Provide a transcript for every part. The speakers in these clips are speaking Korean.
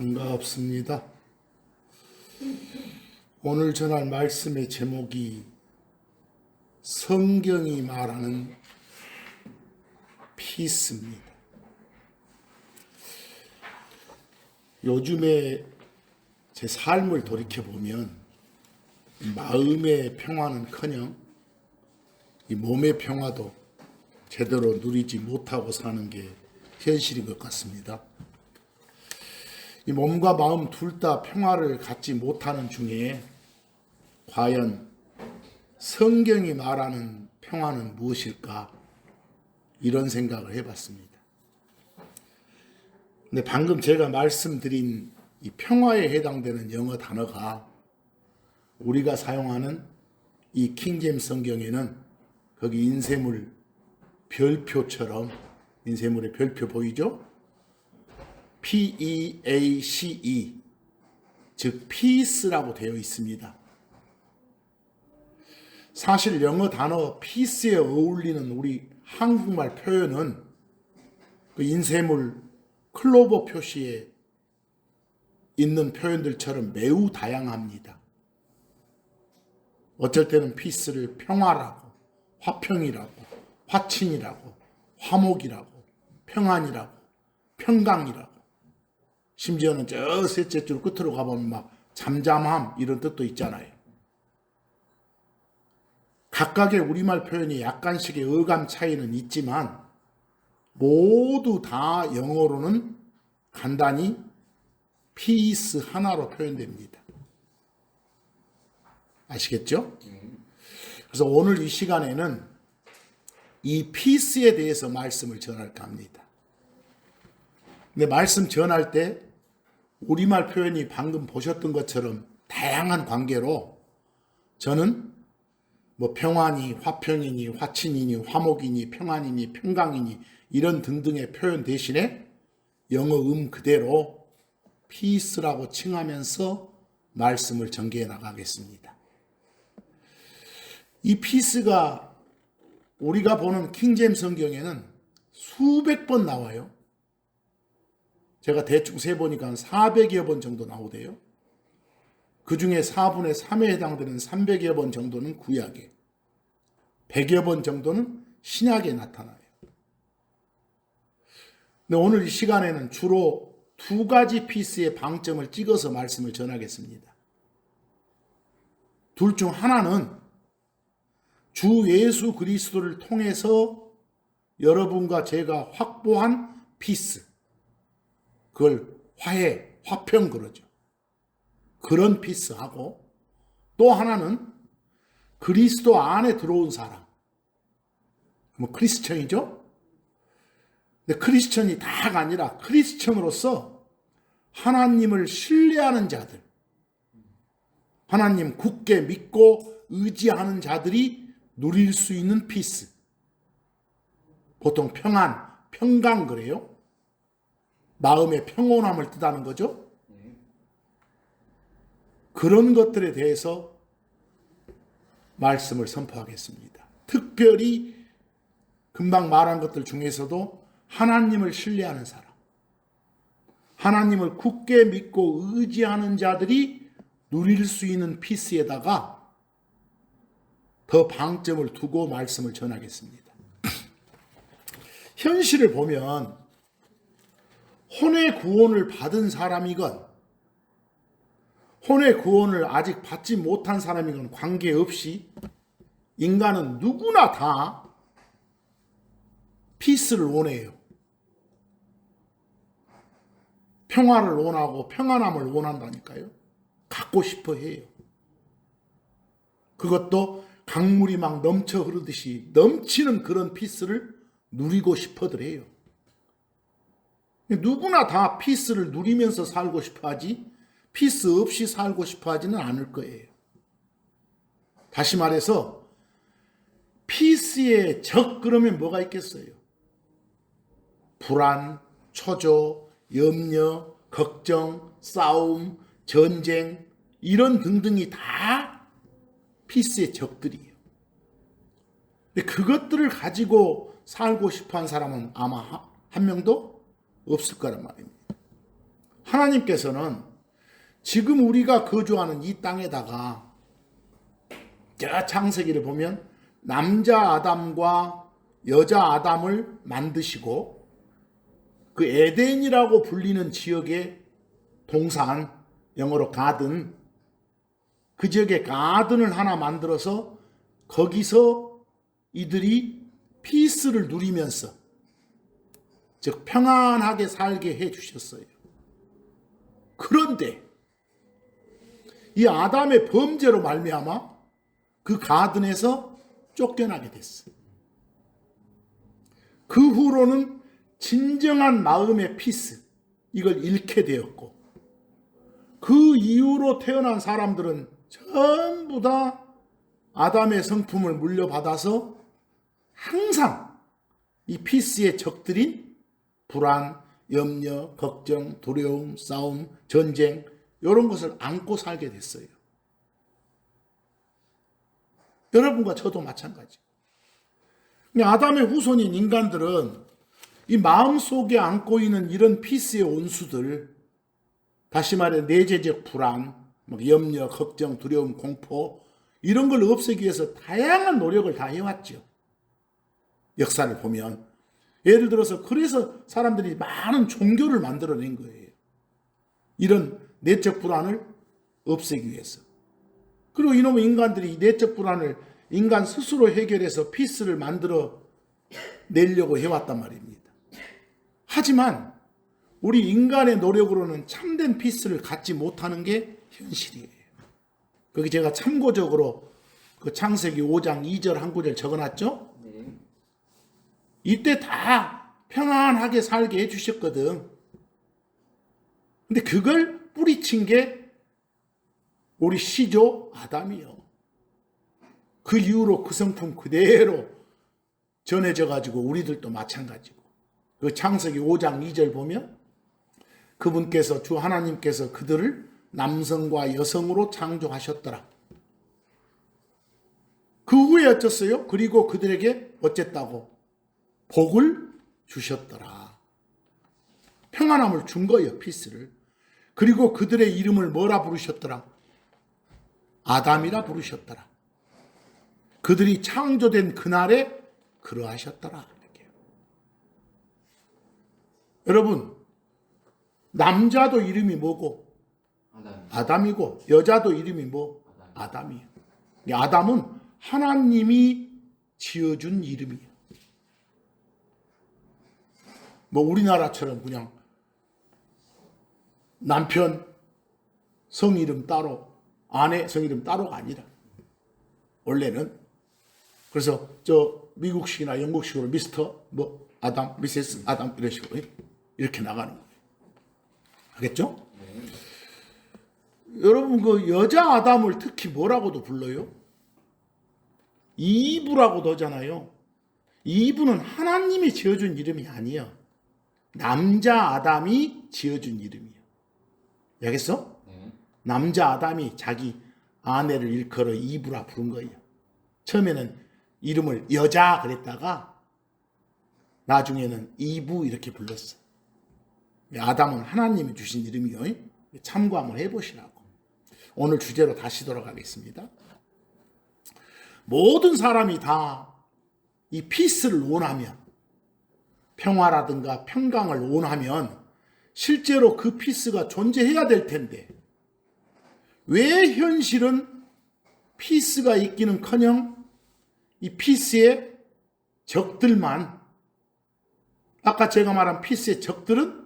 반갑습니다. 오늘 전할 말씀의 제목이 성경이 말하는 피스입니다. 요즘에 제 삶을 돌이켜보면 마음의 평화는커녕 이 몸의 평화도 제대로 누리지 못하고 사는 게 현실인 것 같습니다. 이 몸과 마음 둘 다 평화를 갖지 못하는 중에 과연 성경이 말하는 평화는 무엇일까? 이런 생각을 해봤습니다. 근데 방금 제가 말씀드린 이 평화에 해당되는 영어 단어가 우리가 사용하는 이 킹제임스 성경에는 거기 인쇄물 별표처럼, 인쇄물의 별표 보이죠? P-E-A-C-E, 즉 peace라고 되어 있습니다. 사실 영어 단어 peace에 어울리는 우리 한국말 표현은 그 인쇄물 클로버 표시에 있는 표현들처럼 매우 다양합니다. 어쩔 때는 peace를 평화라고, 화평이라고, 화친이라고, 화목이라고, 평안이라고, 평강이라고, 심지어는 저 셋째 줄 끝으로 가보면 막 잠잠함 이런 뜻도 있잖아요. 각각의 우리말 표현이 약간씩의 어감 차이는 있지만 모두 다 영어로는 간단히 피스 하나로 표현됩니다. 아시겠죠? 그래서 오늘 이 시간에는 이 피스에 대해서 말씀을 전할까 합니다. 근데 말씀 전할 때 우리말 표현이 방금 보셨던 것처럼 다양한 관계로 저는 뭐 평안이, 화평이니, 화친이니, 화목이니, 평안이니, 평강이니 이런 등등의 표현 대신에 영어 그대로 피스라고 칭하면서 말씀을 전개해 나가겠습니다. 이 피스가 우리가 보는 킹제임스 성경에는 수백 번 나와요. 제가 대충 세보니까 한 400여 번 정도 나오대요. 그 중에 4분의 3에 해당되는 300여 번 정도는 구약에, 100여 번 정도는 신약에 나타나요. 근데 오늘 이 시간에는 주로 두 가지 피스의 방점을 찍어서 말씀을 전하겠습니다. 둘 중 하나는 주 예수 그리스도를 통해서 여러분과 제가 확보한 피스, 그걸 화해, 화평 그러죠. 그런 피스하고 또 하나는 그리스도 안에 들어온 사람, 뭐 크리스천이죠. 근데 크리스천이 다가 아니라 크리스천으로서 하나님을 신뢰하는 자들, 하나님 굳게 믿고 의지하는 자들이 누릴 수 있는 피스. 보통 평안, 평강 그래요. 마음의 평온함을 뜻하는 거죠. 그런 것들에 대해서 말씀을 선포하겠습니다. 특별히 금방 말한 것들 중에서도 하나님을 신뢰하는 사람, 하나님을 굳게 믿고 의지하는 자들이 누릴 수 있는 피스에다가 더 방점을 두고 말씀을 전하겠습니다. 현실을 보면 혼의 구원을 받은 사람이건 혼의 구원을 아직 받지 못한 사람이건 관계없이 인간은 누구나 다 피스를 원해요. 평화를 원하고 평안함을 원한다니까요. 갖고 싶어 해요. 그것도 강물이 막 넘쳐 흐르듯이 넘치는 그런 피스를 누리고 싶어들 해요. 누구나 다 피스를 누리면서 살고 싶어 하지 피스 없이 살고 싶어 하지는 않을 거예요. 다시 말해서 피스의 적 그러면 뭐가 있겠어요? 불안, 초조, 염려, 걱정, 싸움, 전쟁 이런 등등이 다 피스의 적들이에요. 근데 그것들을 가지고 살고 싶어 한 사람은 아마 한 명도 없을 거란 말입니다. 하나님께서는 지금 우리가 거주하는 이 땅에다가 저 창세기를 보면 남자 아담과 여자 아담을 만드시고 그 에덴이라고 불리는 지역의 동산, 영어로 가든, 그 지역에 가든을 하나 만들어서 거기서 이들이 피스를 누리면서 즉 평안하게 살게 해 주셨어요. 그런데 이 아담의 범죄로 말미암아 그 가든에서 쫓겨나게 됐어요. 그 후로는 진정한 마음의 피스, 이걸 잃게 되었고, 그 이후로 태어난 사람들은 전부 다 아담의 성품을 물려받아서 항상 이 피스의 적들인 불안, 염려, 걱정, 두려움, 싸움, 전쟁, 이런 것을 안고 살게 됐어요. 여러분과 저도 마찬가지. 아담의 후손인 인간들은 이 마음속에 안고 있는 이런 피스의 온수들, 다시 말해 내재적 불안, 염려, 걱정, 두려움, 공포, 이런 걸 없애기 위해서 다양한 노력을 다 해왔죠. 역사를 보면. 예를 들어서 그래서 사람들이 많은 종교를 만들어낸 거예요. 이런 내적 불안을 없애기 위해서. 그리고 이놈의 인간들이 이 내적 불안을 인간 스스로 해결해서 피스를 만들어 내려고 해왔단 말입니다. 하지만 우리 인간의 노력으로는 참된 피스를 갖지 못하는 게 현실이에요. 거기 제가 참고적으로 그 창세기 5장 2절 한 구절 적어놨죠? 이때 다 평안하게 살게 해주셨거든. 근데 그걸 뿌리친 게 우리 시조 아담이요. 그 이후로 그 성품 그대로 전해져 가지고 우리들도 마찬가지고. 그 창세기 5장 2절 보면 그분께서 주 하나님께서 그들을 남성과 여성으로 창조하셨더라. 그 후에 어쩌어요? 그리고 그들에게 어쨌다고? 복을 주셨더라. 평안함을 준 거예요, 피스를. 그리고 그들의 이름을 뭐라 부르셨더라? 아담이라 부르셨더라. 그들이 창조된 그날에 그러하셨더라. 이렇게. 여러분, 남자도 이름이 뭐고? 아담이고, 여자도 이름이 뭐? 아담이에요. 아담은 하나님이 지어준 이름이에요. 뭐 우리나라처럼 그냥 남편 성이름 따로, 아내 성이름 따로가 아니라 원래는 그래서 저 미국식이나 영국식으로 미스터 뭐 아담, 미세스 아담 이런 식으로 이렇게 나가는 거예요. 알겠죠? 여러분 그 여자 아담을 특히 뭐라고도 불러요? 이브라고도 하잖아요. 이브는 하나님이 지어준 이름이 아니에요. 남자 아담이 지어준 이름이에요. 알겠어? 남자 아담이 자기 아내를 일컬어 이브라 부른 거예요. 처음에는 이름을 여자 그랬다가 나중에는 이브 이렇게 불렀어. 아담은 하나님이 주신 이름이요. 참고 한번 해보시라고. 오늘 주제로 다시 돌아가겠습니다. 모든 사람이 다 이 피스를 원하면, 평화라든가 평강을 원하면 실제로 그 피스가 존재해야 될 텐데 왜 현실은 피스가 있기는커녕 이 피스의 적들만, 아까 제가 말한 피스의 적들은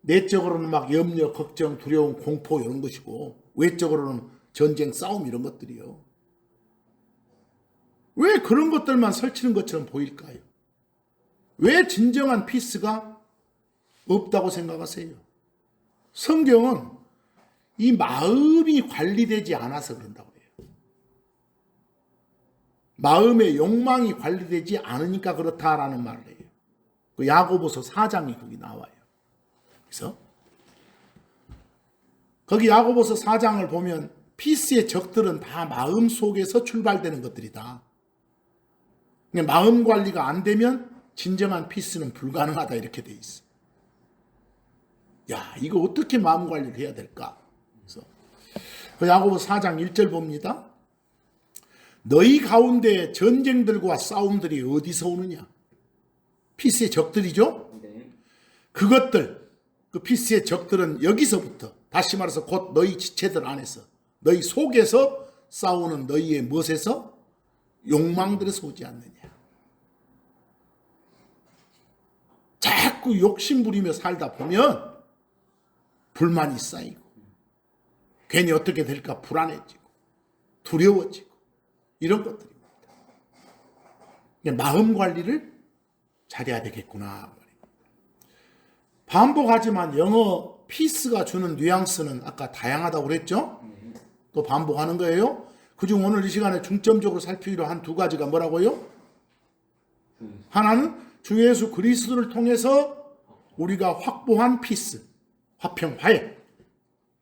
내적으로는 막 염려, 걱정, 두려움, 공포 이런 것이고 외적으로는 전쟁, 싸움 이런 것들이요. 왜 그런 것들만 설치는 것처럼 보일까요? 왜 진정한 피스가 없다고 생각하세요? 성경은 이 마음이 관리되지 않아서 그런다고 해요. 마음의 욕망이 관리되지 않으니까 그렇다라는 말을 해요. 그 야고보서 4장이 거기 나와요. 그래서 거기 야고보서 4장을 보면 피스의 적들은 다 마음 속에서 출발되는 것들이다. 마음 관리가 안 되면 진정한 피스는 불가능하다 이렇게 돼 있어. 야, 이거 어떻게 마음 관리를 해야 될까? 그래서 그 야고보 4장 1절 봅니다. 너희 가운데 전쟁들과 싸움들이 어디서 오느냐? 피스의 적들이죠? 네. 그것들, 그 피스의 적들은 여기서부터, 다시 말해서 곧 너희 지체들 안에서, 너희 속에서 싸우는 너희의 무엇에서? 욕망들에서 오지 않느냐. 자꾸 욕심 부리며 살다 보면 불만이 쌓이고 괜히 어떻게 될까 불안해지고 두려워지고 이런 것들입니다. 마음 관리를 잘해야 되겠구나. 반복하지만 영어 피스가 주는 뉘앙스는 아까 다양하다고 그랬죠? 또 반복하는 거예요. 그중 오늘 이 시간에 중점적으로 살피기로 한 두 가지가 뭐라고요? 하나는 주 예수 그리스도를 통해서 우리가 확보한 피스, 화평, 화해.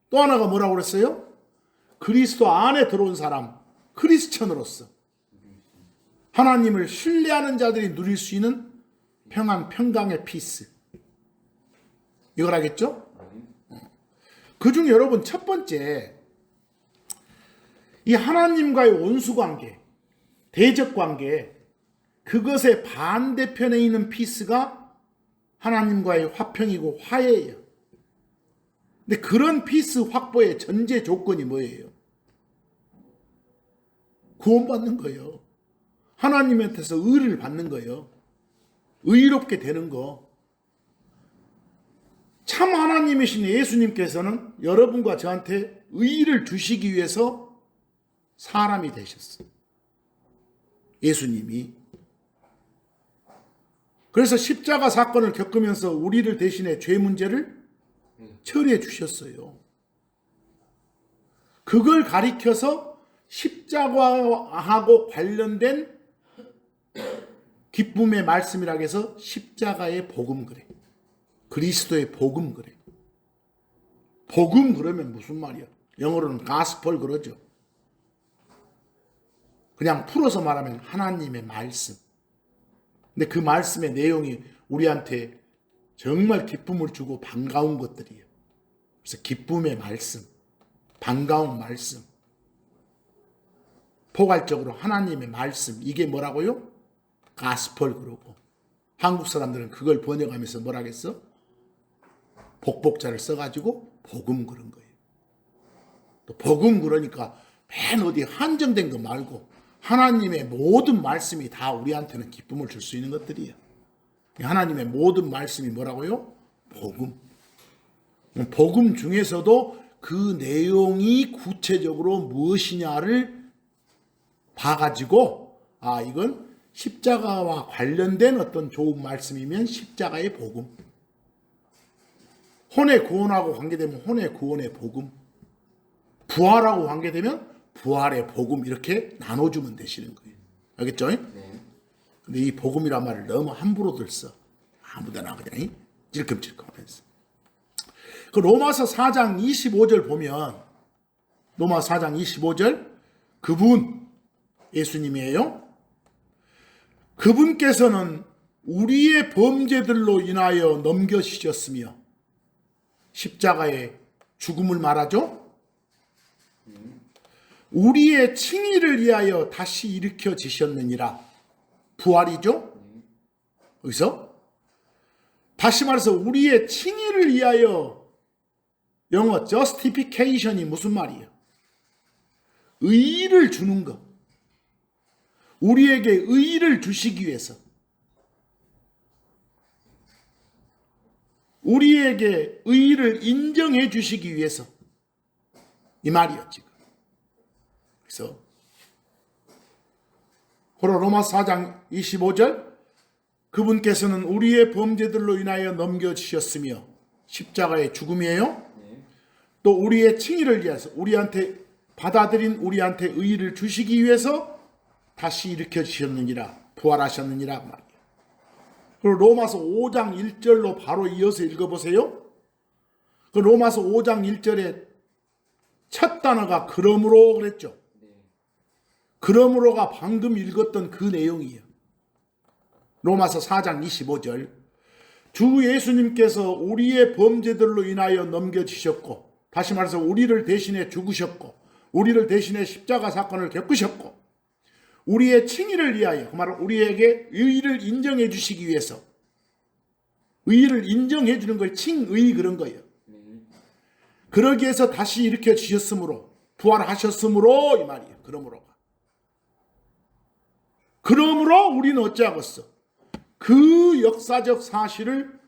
또 하나가 뭐라고 그랬어요? 그리스도 안에 들어온 사람, 크리스천으로서 하나님을 신뢰하는 자들이 누릴 수 있는 평안, 평강의 피스. 이걸 하겠죠? 그중 여러분 첫 번째, 이 하나님과의 원수관계, 대적관계, 그것의 반대편에 있는 피스가 하나님과의 화평이고 화해예요. 근데 그런 피스 확보의 전제 조건이 뭐예요? 구원받는 거예요. 하나님한테서 의를 받는 거예요. 의롭게 되는 거. 참 하나님이신 예수님께서는 여러분과 저한테 의를 주시기 위해서 사람이 되셨어요. 예수님이. 그래서 십자가 사건을 겪으면서 우리를 대신해 죄 문제를 처리해 주셨어요. 그걸 가리켜서 십자가하고 관련된 기쁨의 말씀이라고 해서 십자가의 복음 그래. 그리스도의 복음 그래. 복음 그러면 무슨 말이야? 영어로는 가스펄 그러죠. 그냥 풀어서 말하면 하나님의 말씀. 근데 그 말씀의 내용이 우리한테 정말 기쁨을 주고 반가운 것들이에요. 그래서 기쁨의 말씀, 반가운 말씀. 포괄적으로 하나님의 말씀. 이게 뭐라고요? 가스펄 그러고. 한국 사람들은 그걸 번역하면서 뭐라겠어? 복복자를 써가지고 복음 그런 거예요. 또 복음 그러니까 맨 어디 한정된 거 말고 하나님의 모든 말씀이 다 우리한테는 기쁨을 줄 수 있는 것들이에요. 하나님의 모든 말씀이 뭐라고요? 복음. 복음 중에서도 그 내용이 구체적으로 무엇이냐를 봐가지고 이건 십자가와 관련된 어떤 좋은 말씀이면 십자가의 복음. 혼의 구원하고 관계되면 혼의 구원의 복음. 부활하고 관계되면 부활의 복음 이렇게 나눠주면 되시는 거예요. 알겠죠? 네. 근데 이 복음이란 말을 너무 함부로들 써. 아무데나 그냥 찔끔찔끔 하면서. 그 로마서 4장 25절 보면 로마서 4장 25절 그분 예수님이에요. 그분께서는 우리의 범죄들로 인하여 넘겨지셨으며 십자가의 죽음을 말하죠. 우리의 칭의를 위하여 다시 일으켜지셨느니라. 부활이죠. 여기서 다시 말해서 우리의 칭의를 위하여, 영어 justification이 무슨 말이에요? 의의를 주는 것. 우리에게 의의를 주시기 위해서, 우리에게 의의를 인정해 주시기 위해서 이 말이요 지금. 그래서 로마서 4장 25절 그분께서는 우리의 범죄들로 인하여 넘겨주셨으며 십자가의 죽음이에요. 또 우리의 칭의를 위해서 우리한테 받아들인 우리한테 의의를 주시기 위해서 다시 일으켜 주셨느니라. 부활하셨느니라 말이에요. 그리고 로마서 5장 1절로 바로 이어서 읽어보세요. 그 로마서 5장 1절에 첫 단어가 그러므로 그랬죠. 그러므로가 방금 읽었던 그 내용이에요. 로마서 4장 25절 주 예수님께서 우리의 범죄들로 인하여 넘겨지셨고, 다시 말해서 우리를 대신해 죽으셨고, 우리를 대신해 십자가 사건을 겪으셨고, 우리의 칭의를 위하여, 그 말은 우리에게 의를 인정해 주시기 위해서, 의를 인정해 주는 걸 칭의 그런 거예요. 그러기 위해서 다시 일으켜 주셨으므로, 부활하셨으므로 이 말이에요. 그러므로 우리는 어찌하겠어? 그 역사적 사실을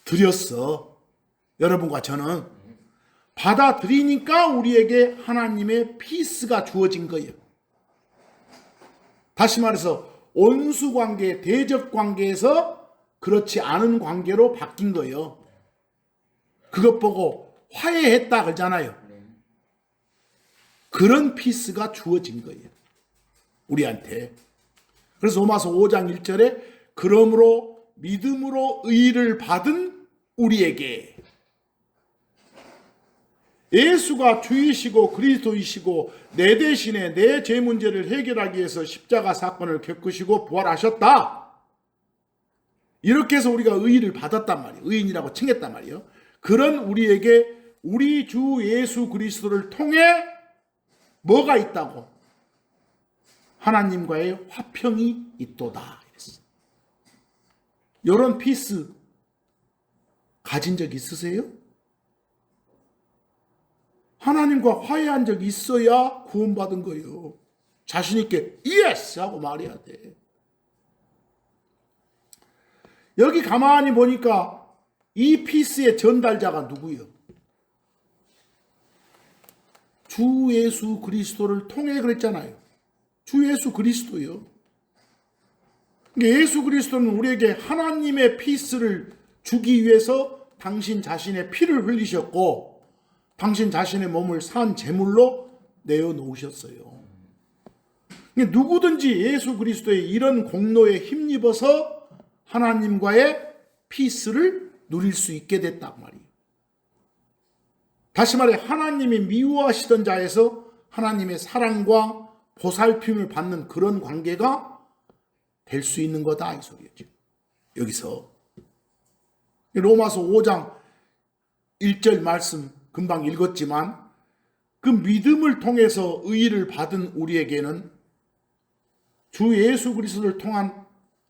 받아들였어. 여러분과 저는 받아들이니까 우리에게 하나님의 피스가 주어진 거예요. 다시 말해서 온수 관계, 대적 관계에서 그렇지 않은 관계로 바뀐 거예요. 그것 보고 화해했다 그러잖아요. 그런 피스가 주어진 거예요. 우리한테. 그래서 로마서 5장 1절에 그러므로 믿음으로 의를 받은 우리에게 예수가 주이시고 그리스도이시고 내 대신에 내 죄 문제를 해결하기 위해서 십자가 사건을 겪으시고 부활하셨다. 이렇게 해서 우리가 의를 받았단 말이에요. 의인이라고 칭했단 말이에요. 그런 우리에게 우리 주 예수 그리스도를 통해 뭐가 있다고? 하나님과의 화평이 있도다. 이런 피스 가진 적 있으세요? 하나님과 화해한 적 있어야 구원받은 거예요. 자신 있게 예스 하고 말해야 돼. 여기 가만히 보니까 이 피스의 전달자가 누구예요? 주 예수 그리스도를 통해 그랬잖아요. 주 예수 그리스도요. 예수 그리스도는 우리에게 하나님의 피스를 주기 위해서 당신 자신의 피를 흘리셨고 당신 자신의 몸을 산 제물로 내어놓으셨어요. 누구든지 예수 그리스도의 이런 공로에 힘입어서 하나님과의 피스를 누릴 수 있게 됐단 말이에요. 다시 말해 하나님이 미워하시던 자에서 하나님의 사랑과 보살핌을 받는 그런 관계가 될 수 있는 거다 이 소리죠. 여기서 로마서 5장 1절 말씀 금방 읽었지만 그 믿음을 통해서 의의를 받은 우리에게는 주 예수 그리스도를 통한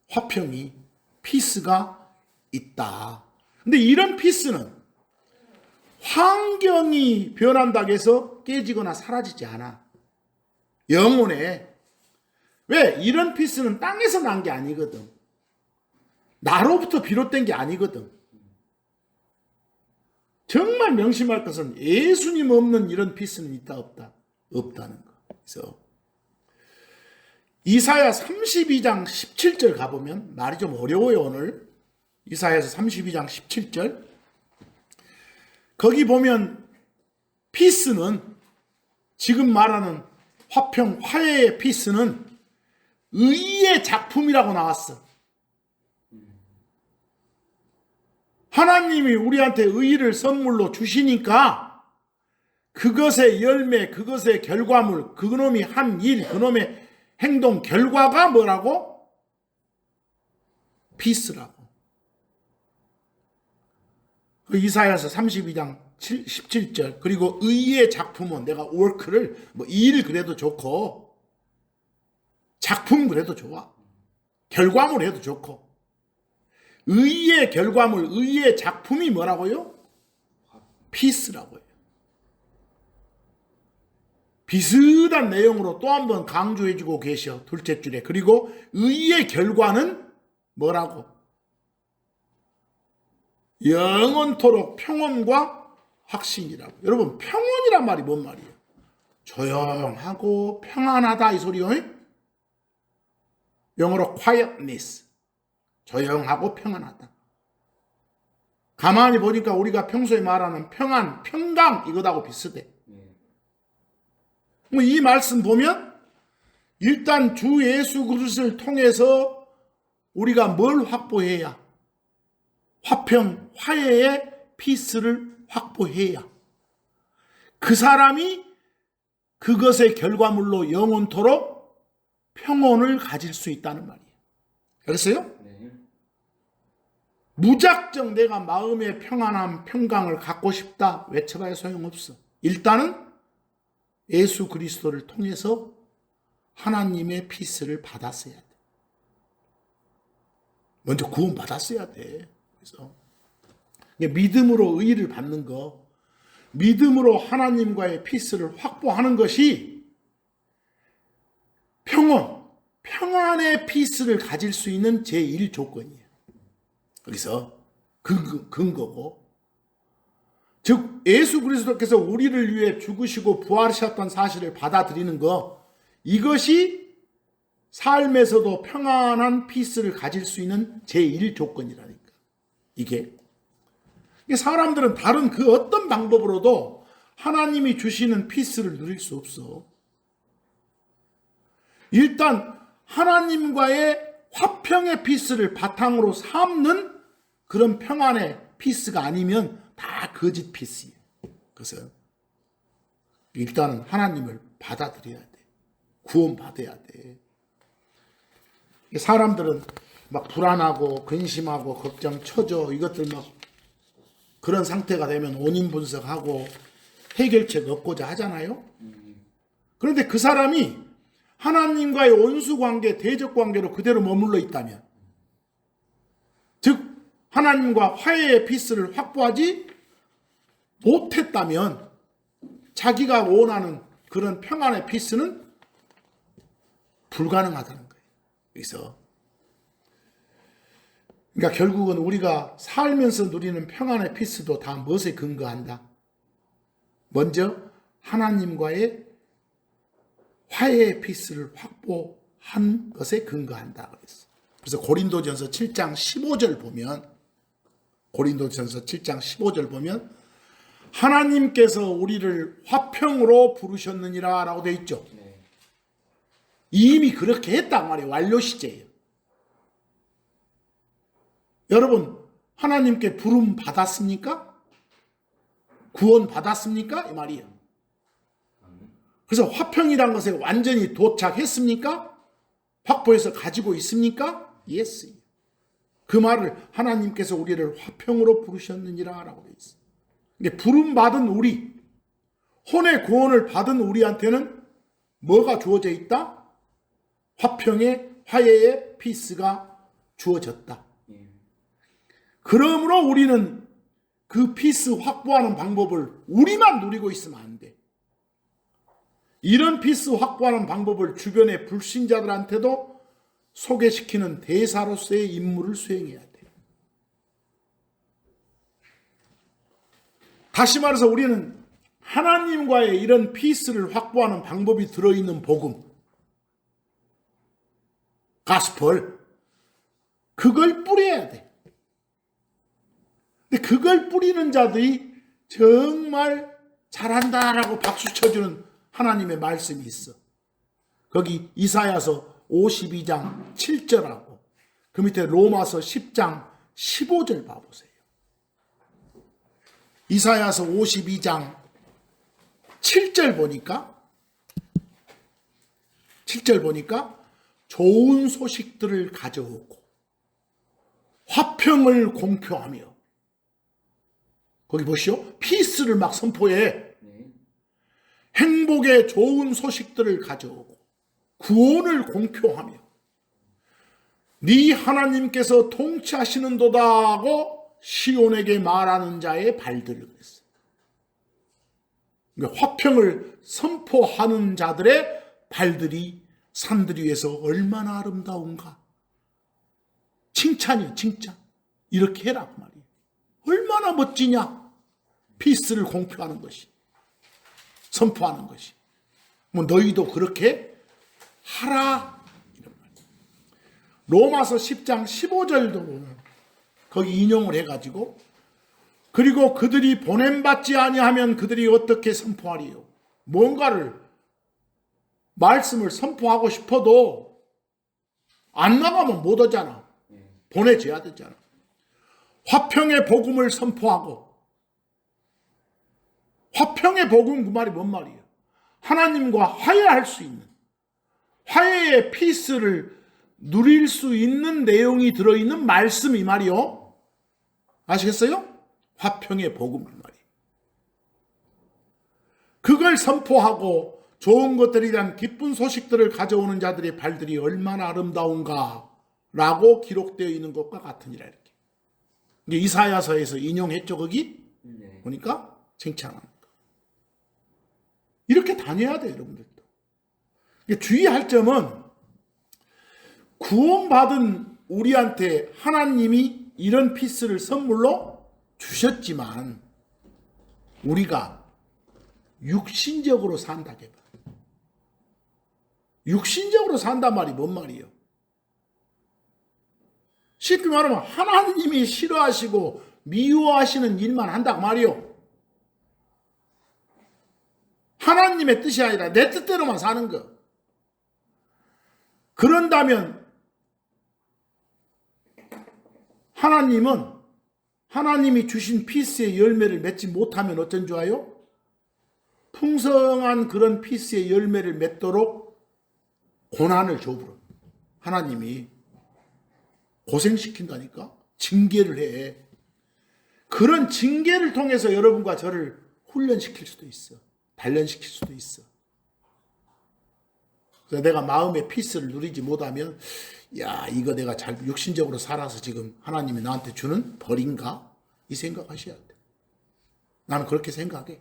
화평이 피스가 있다. 근데 이런 피스는 환경이 변한다고 해서 깨지거나 사라지지 않아. 영혼에. 왜? 이런 피스는 땅에서 난 게 아니거든. 나로부터 비롯된 게 아니거든. 정말 명심할 것은 예수님 없는 이런 피스는 있다 없다? 없다는 거. 그래서 이사야 32장 17절 가보면 말이 좀 어려워요 오늘. 이사야서 32장 17절 거기 보면 피스는 지금 말하는 화평, 화해의 피스는 의의 작품이라고 나왔어. 하나님이 우리한테 의를 선물로 주시니까 그것의 열매, 그것의 결과물, 그놈이 한 일, 그놈의 행동 결과가 뭐라고? 피스라고. 이사야서 32장 17절 그리고 의의 작품은 내가 워크를 뭐 일 그래도 좋고 작품 그래도 좋아. 결과물 해도 좋고 의의 결과물, 의의 작품이 뭐라고요? 피스라고요. 비슷한 내용으로 또 한 번 강조해주고 계셔. 둘째 줄에. 그리고 의의 결과는 뭐라고? 영원토록 평온과 확신이라고. 여러분 평온이란 말이 뭔 말이에요? 조용하고 평안하다 이 소리요. 영어로 quietness. 조용하고 평안하다. 가만히 보니까 우리가 평소에 말하는 평안, 평강 이거하고 비슷해. 이 말씀 보면 일단 주 예수 그리스도를 통해서 우리가 뭘 확보해야? 화평, 화해의 피스를 확보해야 그 사람이 그것의 결과물로 영원토록 평온을 가질 수 있다는 말이에요. 알겠어요? 네. 무작정 내가 마음의 평안함, 평강을 갖고 싶다 외쳐봐야 소용없어. 일단은 예수 그리스도를 통해서 하나님의 피스를 받았어야 돼. 먼저 구원 받았어야 돼. 그래서 믿음으로 의를 받는 거, 믿음으로 하나님과의 피스를 확보하는 것이 평안의 피스를 가질 수 있는 제1조건이에요. 거기서 근거고, 즉 예수 그리스도께서 우리를 위해 죽으시고 부활하셨던 사실을 받아들이는 거, 이것이 삶에서도 평안한 피스를 가질 수 있는 제1조건이라니까. 이게 사람들은 다른 그 어떤 방법으로도 하나님이 주시는 피스를 누릴 수 없어. 일단 하나님과의 화평의 피스를 바탕으로 삼는 그런 평안의 피스가 아니면 다 거짓 피스예요. 그래서 일단은 하나님을 받아들여야 돼. 구원받아야 돼. 사람들은 막 불안하고 근심하고 걱정, 처져, 이것들 막 그런 상태가 되면 원인 분석하고 해결책 얻고자 하잖아요. 그런데 그 사람이 하나님과의 원수관계, 대적관계로 그대로 머물러 있다면, 즉 하나님과 화해의 피스를 확보하지 못했다면 자기가 원하는 그런 평안의 피스는 불가능하다는 거예요. 그래서 그러니까 결국은 우리가 살면서 누리는 평안의 피스도 다 무엇에 근거한다? 먼저 하나님과의 화해의 피스를 확보한 것에 근거한다 그랬어. 그래서 고린도전서 7장 15절 보면, 고린도전서 7장 15절 보면 하나님께서 우리를 화평으로 부르셨느니라 라고 되어 있죠. 이미 그렇게 했단 말이에요. 완료 시제예요. 여러분, 하나님께 부름 받았습니까? 구원 받았습니까? 이 말이에요. 그래서 화평이란 것에 완전히 도착했습니까? 확보해서 가지고 있습니까? Yes. 그 말을 하나님께서 우리를 화평으로 부르셨느니라 라고 되어 있어요. 근데 부름 받은 우리, 혼의 구원을 받은 우리한테는 뭐가 주어져 있다? 화평의, 화해의 피스가 주어졌다. 그러므로 우리는 그 피스 확보하는 방법을 우리만 누리고 있으면 안 돼. 이런 피스 확보하는 방법을 주변의 불신자들한테도 소개시키는 대사로서의 임무를 수행해야 돼. 다시 말해서 우리는 하나님과의 이런 피스를 확보하는 방법이 들어있는 복음, 가스펠, 그걸 뿌려야 돼. 근데 그걸 뿌리는 자들이 정말 잘한다라고 박수 쳐주는 하나님의 말씀이 있어. 거기 이사야서 52장 7절하고 그 밑에 로마서 10장 15절 봐보세요. 이사야서 52장 7절 보니까 좋은 소식들을 가져오고 화평을 공표하며, 거기 보시오. 피스를 막 선포해. 행복의 좋은 소식들을 가져오고 구원을 공표하며 네 하나님께서 통치하시는도다 하고 시온에게 말하는 자의 발들을 그랬어요. 그러니까 화평을 선포하는 자들의 발들이 산들 위에서 얼마나 아름다운가. 칭찬이요, 칭찬. 이렇게 해라 그 말이에요. 얼마나 멋지냐. 피스를 공표하는 것이, 선포하는 것이. 뭐 너희도 그렇게 하라. 이런 말이에요. 로마서 10장 15절도 보면 거기 인용을 해가지고, 그리고 그들이 보냄받지 아니하면 그들이 어떻게 선포하리요. 뭔가를 말씀을 선포하고 싶어도 안 나가면 못 오잖아. 보내줘야 되잖아. 화평의 복음을 선포하고, 화평의 복음, 그 말이 뭔 말이에요? 하나님과 화해할 수 있는, 화해의 피스를 누릴 수 있는 내용이 들어있는 말씀, 이 말이요. 아시겠어요? 화평의 복음을 말이에요. 그걸 선포하고 좋은 것들에 대한 기쁜 소식들을 가져오는 자들의 발들이 얼마나 아름다운가 라고 기록되어 있는 것과 같으니라. 이렇게 이제 이사야서에서 인용했죠. 거기 보니까 칭찬합니다. 이렇게 다녀야 돼요. 여러분들도 주의할 점은 구원받은 우리한테 하나님이 이런 피스를 선물로 주셨지만 우리가 육신적으로 산다. 육신적으로 산단 말이 뭔 말이에요? 쉽게 말하면 하나님이 싫어하시고 미워하시는 일만 한다고 말이요. 하나님의 뜻이 아니라 내 뜻대로만 사는 거. 그런다면 하나님은 하나님이 주신 피스의 열매를 맺지 못하면 어쩐 줄 아요? 풍성한 그런 피스의 열매를 맺도록 고난을 줘버려. 하나님이 고생시킨다니까? 징계를 해. 그런 징계를 통해서 여러분과 저를 훈련시킬 수도 있어. 단련시킬 수도 있어. 그래서 내가 마음의 피스를 누리지 못하면 야, 이거 내가 잘 육신적으로 살아서 지금 하나님이 나한테 주는 벌인가? 이 생각하셔야 돼. 나는 그렇게 생각해.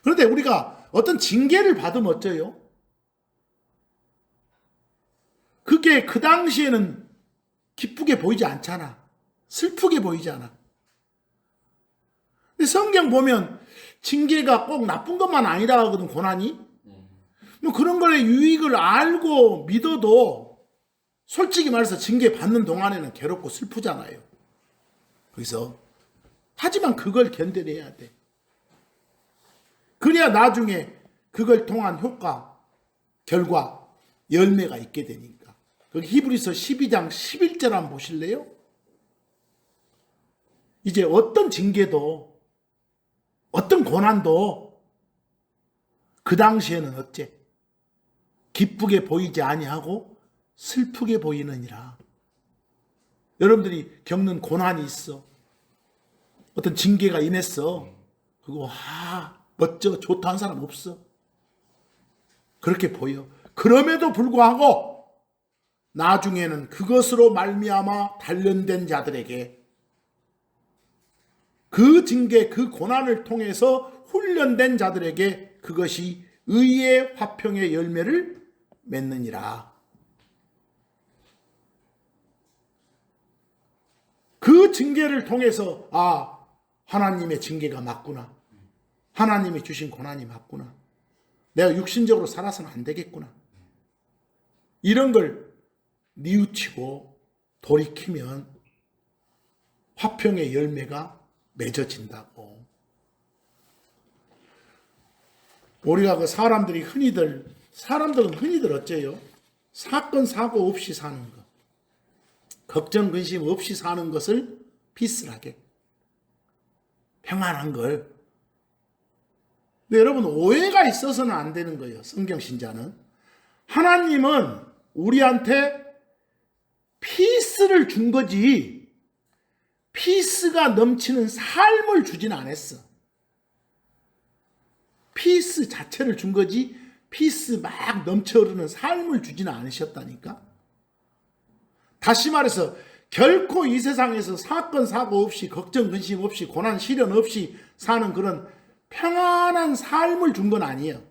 그런데 우리가 어떤 징계를 받으면 어쩌요? 그게 그 당시에는 기쁘게 보이지 않잖아. 슬프게 보이잖아. 근데 성경 보면 징계가 꼭 나쁜 것만 아니라 하거든, 고난이. 뭐 그런 거에 유익을 알고 믿어도 솔직히 말해서 징계 받는 동안에는 괴롭고 슬프잖아요. 그래서 하지만 그걸 견뎌내야 돼. 그래야 나중에 그걸 통한 효과, 결과, 열매가 있게 되니까. 거기 히브리서 12장 11절 한번 보실래요? 이제 어떤 징계도 어떤 고난도 그 당시에는 어째? 기쁘게 보이지 아니하고 슬프게 보이느니라. 여러분들이 겪는 고난이 있어. 어떤 징계가 임했어. 그거 멋져 좋다 한 사람 없어. 그렇게 보여. 그럼에도 불구하고 나중에는 그것으로 말미암아 단련된 자들에게 그 징계, 그 고난을 통해서 훈련된 자들에게 그것이 의의 화평의 열매를 맺느니라. 그 징계를 통해서 하나님의 징계가 맞구나. 하나님이 주신 고난이 맞구나. 내가 육신적으로 살아서는 안 되겠구나. 이런 걸 뉘우치고 돌이키면 화평의 열매가 맺어진다고. 우리가 그 사람들은 흔히들 어째요? 사건 사고 없이 사는 것, 걱정 근심 없이 사는 것을 피스하게, 평안한 걸. 근데 여러분, 오해가 있어서는 안 되는 거예요. 성경신자는 하나님은 우리한테 피스를 준 거지 피스가 넘치는 삶을 주진 않았어. 피스 자체를 준 거지 피스 막 넘쳐흐르는 삶을 주지는 않으셨다니까. 다시 말해서 결코 이 세상에서 사건 사고 없이 걱정 근심 없이 고난 시련 없이 사는 그런 평안한 삶을 준 건 아니에요.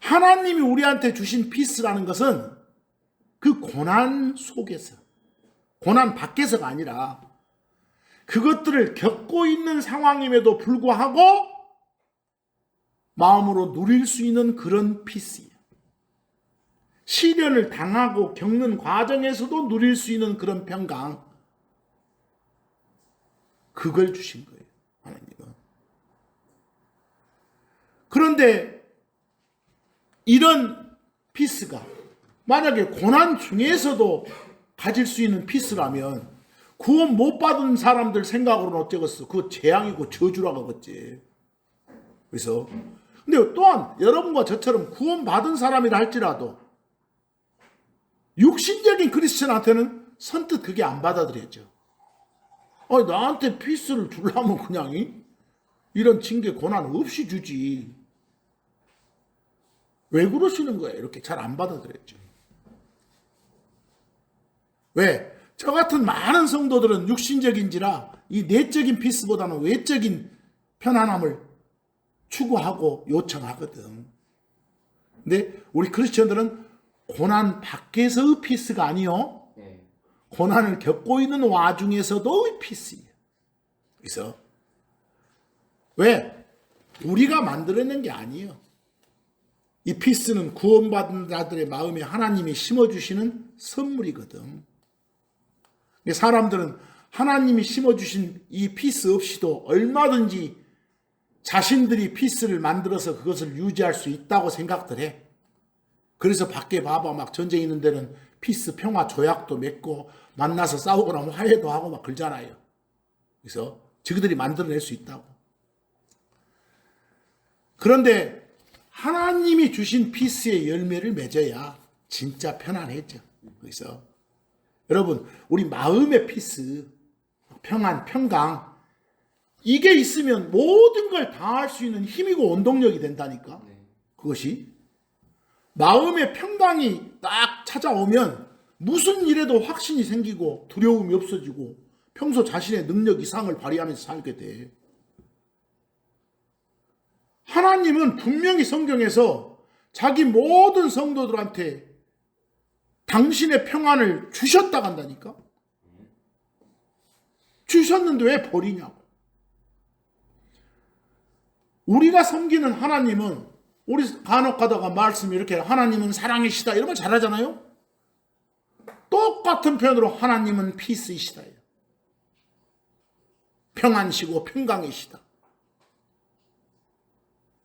하나님이 우리한테 주신 피스라는 것은 그 고난 속에서, 고난 밖에서가 아니라 그것들을 겪고 있는 상황임에도 불구하고 마음으로 누릴 수 있는 그런 피스예요. 시련을 당하고 겪는 과정에서도 누릴 수 있는 그런 평강, 그걸 주신 거예요, 하나님은. 그런데 이런 피스가 만약에 고난 중에서도 가질 수 있는 피스라면 구원 못 받은 사람들 생각으로는 어쩌겠어? 그거 재앙이고 저주라고 하겠지. 그래서 근데 또한 여러분과 저처럼 구원 받은 사람이라 할지라도 육신적인 크리스천한테는 선뜻 그게 안 받아들여져. 나한테 피스를 주려면 그냥 이런 징계 고난 없이 주지. 왜 그러시는 거예요? 이렇게 잘 안 받아들였죠. 왜? 저 같은 많은 성도들은 육신적인지라 이 내적인 피스보다는 외적인 편안함을 추구하고 요청하거든. 근데 우리 크리스천들은 고난 밖에서의 피스가 아니요. 고난을 겪고 있는 와중에서도 피스예요. 그래서 왜? 우리가 만들어낸 게 아니에요. 이 피스는 구원받은 자들의 마음에 하나님이 심어주시는 선물이거든. 사람들은 하나님이 심어주신 이 피스 없이도 얼마든지 자신들이 피스를 만들어서 그것을 유지할 수 있다고 생각들 해. 그래서 밖에 봐봐, 막 전쟁 있는 데는 피스 평화 조약도 맺고 만나서 싸우고 나면 화해도 하고 막 그러잖아요. 그래서 저희들이 만들어낼 수 있다고. 그런데 하나님이 주신 피스의 열매를 맺어야 진짜 편안해져. 그래서 여러분, 우리 마음의 피스, 평안, 평강, 이게 있으면 모든 걸 다 할 수 있는 힘이고 원동력이 된다니까. 그것이 마음의 평강이 딱 찾아오면 무슨 일에도 확신이 생기고 두려움이 없어지고 평소 자신의 능력 이상을 발휘하면서 살게 돼. 하나님은 분명히 성경에서 자기 모든 성도들한테 당신의 평안을 주셨다고 한다니까. 주셨는데 왜 버리냐고. 우리가 섬기는 하나님은, 우리 간혹 가다가 말씀 이렇게 하나님은 사랑이시다 이런 말 잘하잖아요. 똑같은 표현으로 하나님은 피스이시다. 평안이시고 평강이시다.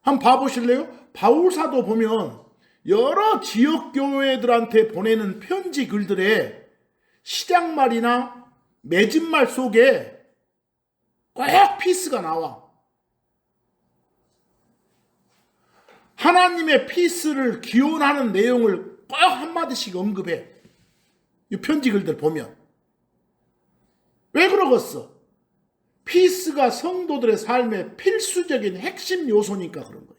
한번 봐보실래요? 바울사도 보면 여러 지역 교회들한테 보내는 편지 글들에 시작말이나 맺은말 속에 꼭 피스가 나와. 하나님의 피스를 기원하는 내용을 꼭 한마디씩 언급해. 이 편지 글들 보면. 왜 그러겠어? 피스가 성도들의 삶의 필수적인 핵심 요소니까 그런 거예요.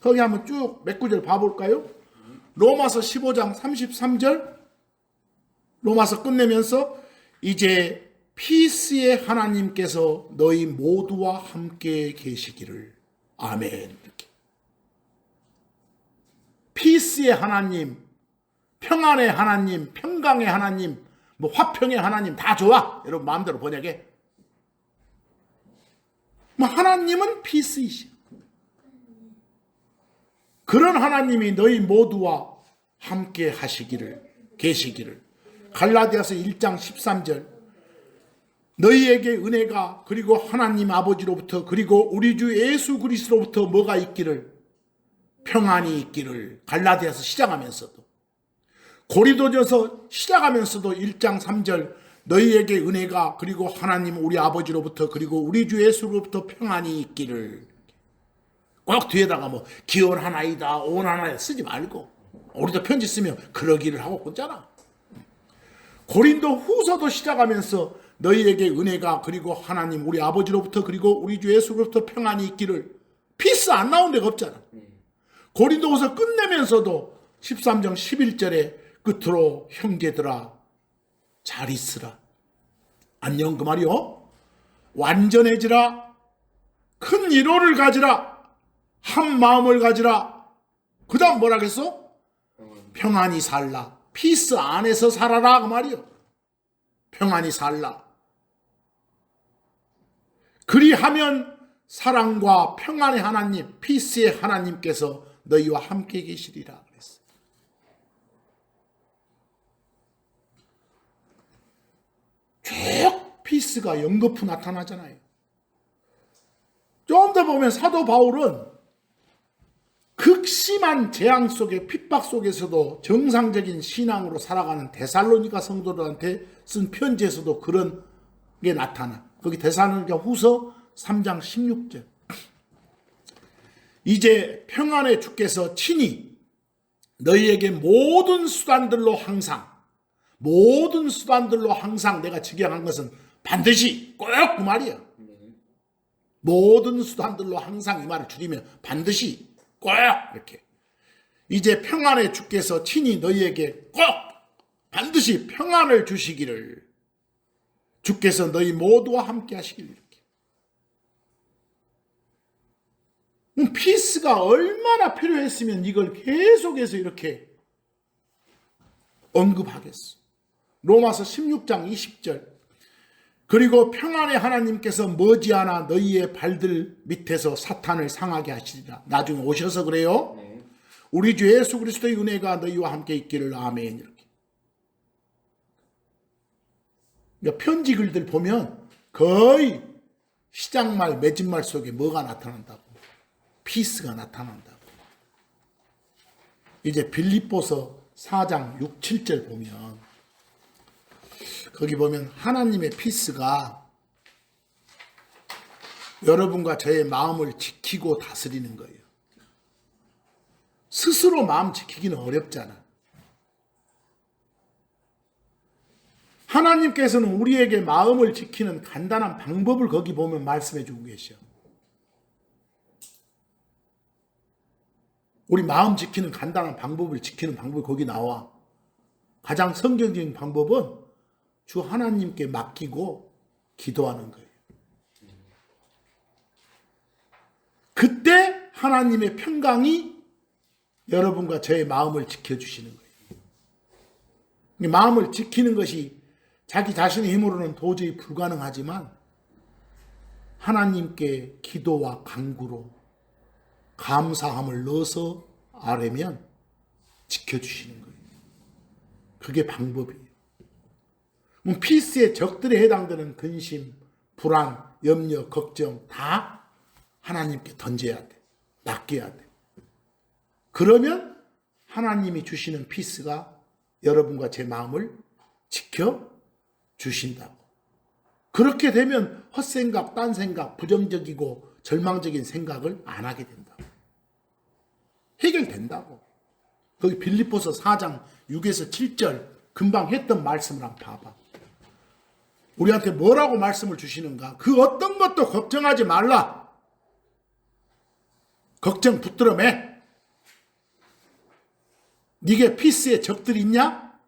거기 한번 쭉 몇 구절 봐볼까요? 로마서 15장 33절. 로마서 끝내면서 이제 피스의 하나님께서 너희 모두와 함께 계시기를. 아멘. 이렇게. 피스의 하나님, 평안의 하나님, 평강의 하나님, 뭐 화평의 하나님 다 좋아. 여러분 마음대로 번역해. 뭐 하나님은 피스이시. 그런 하나님이 너희 모두와 함께 하시기를, 계시기를. 갈라디아서 1장 13절. 너희에게 은혜가 그리고 하나님 아버지로부터 그리고 우리 주 예수 그리스도로부터 뭐가 있기를, 평안이 있기를. 갈라디아서 시작하면서도, 고린도전서 시작하면서도 1장 3절 너희에게 은혜가 그리고 하나님 우리 아버지로부터 그리고 우리 주 예수로부터 평안이 있기를. 꼭 뒤에다가 뭐 기원하나이다 오나이다 쓰지 말고 우리도 편지 쓰면 그러기를 하고 끊잖아. 고린도 후서도 시작하면서 너희에게 은혜가 그리고 하나님 우리 아버지로부터 그리고 우리 주 예수로부터 평안이 있기를. 피스 안 나온 데가 없잖아. 고린도후서 끝내면서도 13장 11절에 끝으로 형제들아 잘 있으라. 안녕 그 말이요. 완전해지라. 큰 위로를 가지라. 한 마음을 가지라. 그 다음 뭐라겠어? 평안히 살라. 피스 안에서 살아라 그 말이요. 평안히 살라. 그리하면 사랑과 평안의 하나님, 피스의 하나님께서 너희와 함께 계시리라 그랬어. 쭉 피스가 연거푸 나타나잖아요. 좀 더 보면 사도 바울은 극심한 재앙 속에 핍박 속에서도 정상적인 신앙으로 살아가는 데살로니가 성도들한테 쓴 편지에서도 그런 게 나타나. 거기 데살로니가 후서 3장 16절. 이제 평안의 주께서 친히 너희에게 모든 수단들로 항상 모든 수단들로 항상 내가 직역한 것은 반드시 꼭 그 말이야. 모든 수단들로 항상 이 말을 줄이면 반드시 꼭 이렇게. 이제 평안의 주께서 친히 너희에게 꼭 반드시 평안을 주시기를 주께서 너희 모두와 함께 하시길 이렇게. 피스가 얼마나 필요했으면 이걸 계속해서 이렇게 언급하겠어. 로마서 16장 20절. 그리고 평안의 하나님께서 머지않아 너희의 발들 밑에서 사탄을 상하게 하시리라. 나중에 오셔서 그래요. 우리 주 예수 그리스도의 은혜가 너희와 함께 있기를. 아멘. 이렇게. 그러니까 편지 글들 보면 거의 시작말 맺은말 속에 뭐가 나타난다고? 피스가 나타난다고. 이제 빌립보서 4장 6, 7절 보면 거기 보면 하나님의 피스가 여러분과 저의 마음을 지키고 다스리는 거예요. 스스로 마음 지키기는 어렵잖아. 하나님께서는 우리에게 마음을 지키는 간단한 방법을 거기 보면 말씀해 주고 계셔. 우리 마음 지키는 간단한 방법을 지키는 방법이 거기 나와. 가장 성경적인 방법은 주 하나님께 맡기고 기도하는 거예요. 그때 하나님의 평강이 여러분과 저의 마음을 지켜주시는 거예요. 마음을 지키는 것이 자기 자신의 힘으로는 도저히 불가능하지만 하나님께 기도와 간구로 감사함을 넣어서 아뢰면 지켜주시는 거예요. 그게 방법이에요. 피스의 적들에 해당되는 근심, 불안, 염려, 걱정 다 하나님께 던져야 돼. 맡겨야 돼. 그러면 하나님이 주시는 피스가 여러분과 제 마음을 지켜주신다고. 그렇게 되면 헛생각, 딴 생각, 부정적이고 절망적인 생각을 안 하게 된다고. 해결된다고. 거기 빌립보서 4장 6에서 7절 금방 했던 말씀을 한번 봐봐. 우리한테 뭐라고 말씀을 주시는가? 그 어떤 것도 걱정하지 말라. 걱정 붙들어 매. 네게 피스의 적들이 있냐?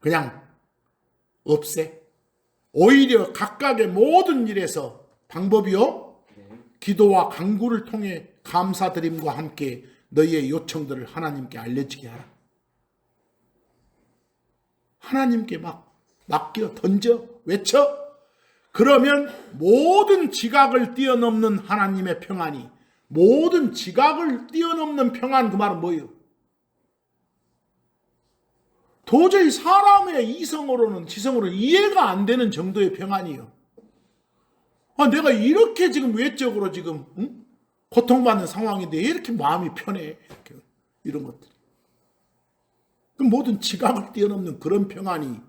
그냥 없애. 오히려 각각의 모든 일에서 방법이요, 기도와 간구를 통해 감사드림과 함께 너희의 요청들을 하나님께 알려지게 하라. 하나님께 막 맡겨, 던져, 외쳐. 그러면 모든 지각을 뛰어넘는 하나님의 평안이, 모든 지각을 뛰어넘는 평안, 그 말은 뭐예요? 도저히 사람의 이성으로는, 지성으로는 이해가 안 되는 정도의 평안이에요. 내가 이렇게 지금 외적으로 지금 고통받는 상황인데 이렇게 마음이 편해. 이렇게, 이런 것들. 그 모든 지각을 뛰어넘는 그런 평안이